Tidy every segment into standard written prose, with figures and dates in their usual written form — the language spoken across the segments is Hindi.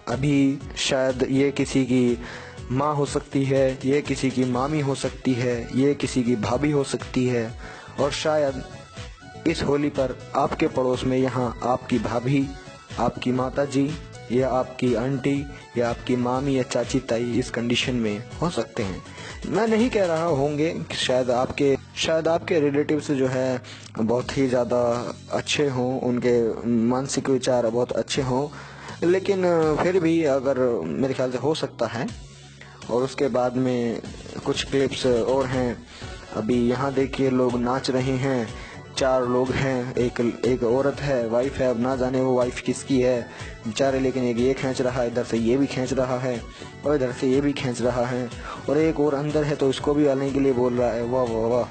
अभी शायद ये किसी की माँ हो सकती है, ये किसी की मामी हो सकती है, ये किसी की भाभी हो सकती है, और शायद इस होली पर आपके पड़ोस में यहाँ आपकी भाभी, आपकी माता जी या आपकी आंटी या आपकी मामी या चाची ताई इस कंडीशन में हो सकते हैं। मैं नहीं कह रहा होंगे कि शायद आपके रिलेटिव्स जो है बहुत ही ज़्यादा अच्छे हों, उनके मानसिक विचार बहुत अच्छे हों, लेकिन फिर भी अगर मेरे ख्याल से हो सकता है। और उसके बाद में कुछ क्लिप्स और हैं। अभी यहाँ देखिए लोग नाच रहे हैं, 4 लोग हैं, एक औरत है, वाइफ है, अब ना जाने वो वाइफ किसकी है बेचारे, लेकिन एक ये खींच रहा है, इधर से ये भी खींच रहा है और इधर से ये भी खींच रहा है, और एक और अंदर है तो इसको भी आने के लिए बोल रहा है, वाह वाह वाह,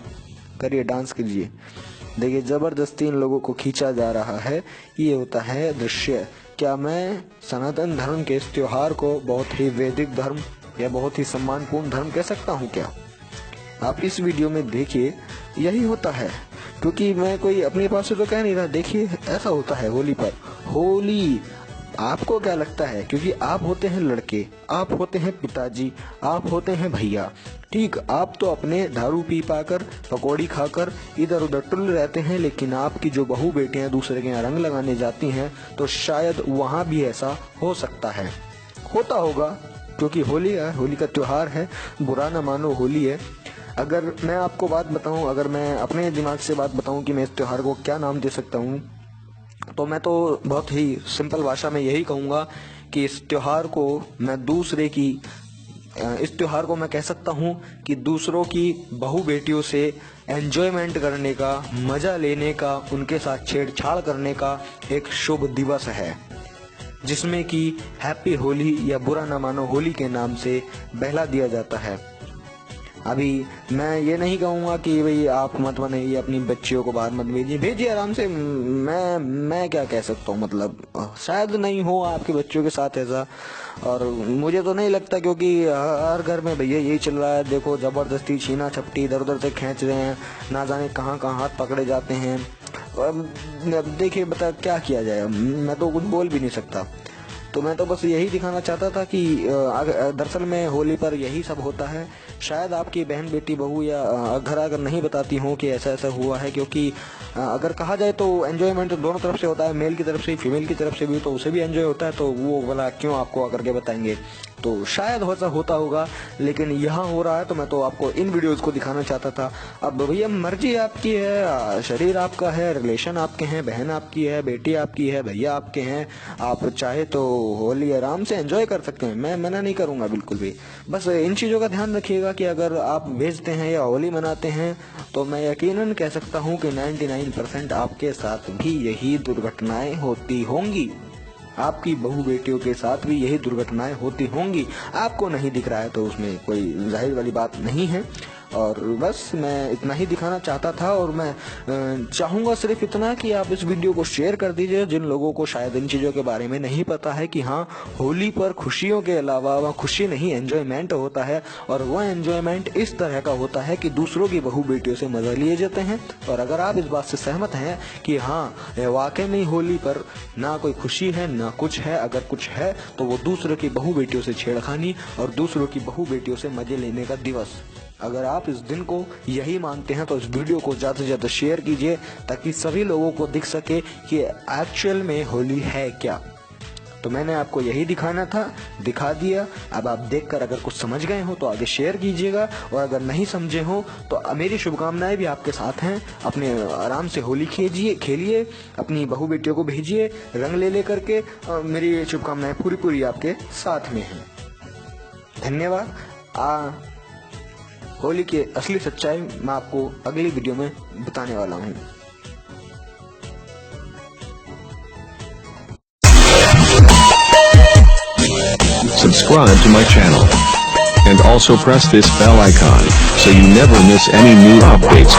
करिए डांस कीजिए। देखिए ज़बरदस्ती इन लोगों को खींचा जा रहा है। ये होता है दृश्य। क्या मैं सनातन धर्म के इस त्योहार को बहुत ही वैदिक धर्म या बहुत ही सम्मानपूर्ण धर्म कह सकता हूँ क्या? आप इस वीडियो में देखिए, यही होता है। क्योंकि मैं कोई अपने पास से तो कह नहीं रहा, देखिए ऐसा होता है होली पर। होली आपको क्या लगता है? क्योंकि आप होते हैं लड़के, आप होते हैं पिताजी, आप होते हैं भैया, ठीक, आप तो अपने दारू पी पाकर पकौड़ी खाकर इधर उधर टुल रहते हैं, लेकिन आपकी जो बहू बेटियां दूसरे के यहाँ रंग लगाने जाती हैं तो शायद वहाँ भी ऐसा हो सकता है, होता होगा, क्योंकि होली है, होली का त्योहार है, बुरा ना मानो होली है। अगर मैं आपको बात बताऊं, अगर मैं अपने दिमाग से बात बताऊं कि मैं इस त्योहार को क्या नाम दे सकता हूं, तो मैं तो बहुत ही सिंपल भाषा में यही कहूंगा कि इस त्योहार को मैं कह सकता हूं कि दूसरों की बहू बेटियों से एंजॉयमेंट करने का, मजा लेने का, उनके साथ छेड़छाड़ करने का एक शुभ दिवस है, जिसमें कि हैप्पी होली या बुरा ना मानो होली के नाम से बहला दिया जाता है। अभी मैं ये नहीं कहूँगा कि भाई आप मत बनाइए, अपनी बच्चियों को बाहर मत भेजिए आराम से। मैं क्या कह सकता हूँ, मतलब शायद नहीं हो आपके बच्चों के साथ ऐसा, और मुझे तो नहीं लगता, क्योंकि हर घर में भैया यही चल रहा है। देखो ज़बरदस्ती छीना झपटी इधर उधर से खींच रहे हैं, ना जाने कहाँ कहाँ हाथ पकड़े जाते हैं। देखिए बता क्या किया जाए, मैं तो कुछ बोल भी नहीं सकता। तो मैं तो बस यही दिखाना चाहता था कि दरअसल में होली पर यही सब होता है। शायद आपकी बहन बेटी बहू या घर आकर नहीं बताती हो कि ऐसा ऐसा हुआ है, क्योंकि अगर कहा जाए तो एंजॉयमेंट दोनों तरफ से होता है, मेल की तरफ से फीमेल की तरफ से भी, तो उसे भी एंजॉय होता है, तो वो वाला क्यों आपको आकर के बताएंगे। तो शायद ऐसा होता होगा, लेकिन यहाँ हो रहा है तो मैं तो आपको इन वीडियोज़ को दिखाना चाहता था। अब भैया मर्जी आपकी है, शरीर आपका है, रिलेशन आपके हैं, बहन आपकी है, बेटी आपकी है, भैया आपके हैं, आप चाहे तो होली आराम से एंजॉय कर सकते हैं, मैं मना नहीं करूँगा बिल्कुल भी। बस इन चीज़ों का ध्यान रखिएगा कि अगर आप भेजते हैं या होली मनाते हैं तो मैं यकीनन कह सकता हूँ कि 99% आपके साथ भी यही दुर्घटनाएं होती होंगी, आपकी बहू बेटियों के साथ भी यही दुर्घटनाएं होती होंगी। आपको नहीं दिख रहा है तो उसमें कोई जाहिर वाली बात नहीं है। और बस मैं इतना ही दिखाना चाहता था, और मैं चाहूँगा सिर्फ इतना कि आप इस वीडियो को शेयर कर दीजिए जिन लोगों को शायद इन चीज़ों के बारे में नहीं पता है कि हाँ, होली पर खुशियों के अलावा वह खुशी नहीं एंजॉयमेंट होता है, और वह एंजॉयमेंट इस तरह का होता है कि दूसरों की बहू बेटियों से मज़ा लिए जाते हैं। और अगर आप इस बात से सहमत हैं कि हाँ वाकई में होली पर ना कोई खुशी है ना कुछ है, अगर कुछ है तो वो दूसरों की बहू बेटियों से छेड़खानी और दूसरों की बहू बेटियों से मजे लेने का दिवस, अगर आप इस दिन को यही मानते हैं तो इस वीडियो को ज़्यादा से ज़्यादा शेयर कीजिए, ताकि सभी लोगों को दिख सके कि एक्चुअल में होली है क्या। तो मैंने आपको यही दिखाना था, दिखा दिया। अब आप देखकर अगर कुछ समझ गए हो तो आगे शेयर कीजिएगा, और अगर नहीं समझे हो तो मेरी शुभकामनाएं भी आपके साथ हैं। अपने आराम से होली खेलिए, अपनी बहू बेटियों को भेजिए रंग ले करके, मेरी शुभकामनाएं पूरी आपके साथ में हैं। धन्यवाद। होली की असली सच्चाई मैं आपको अगली वीडियो में बताने वाला हूँ। Subscribe to my channel and also press this bell icon so you never miss any new updates.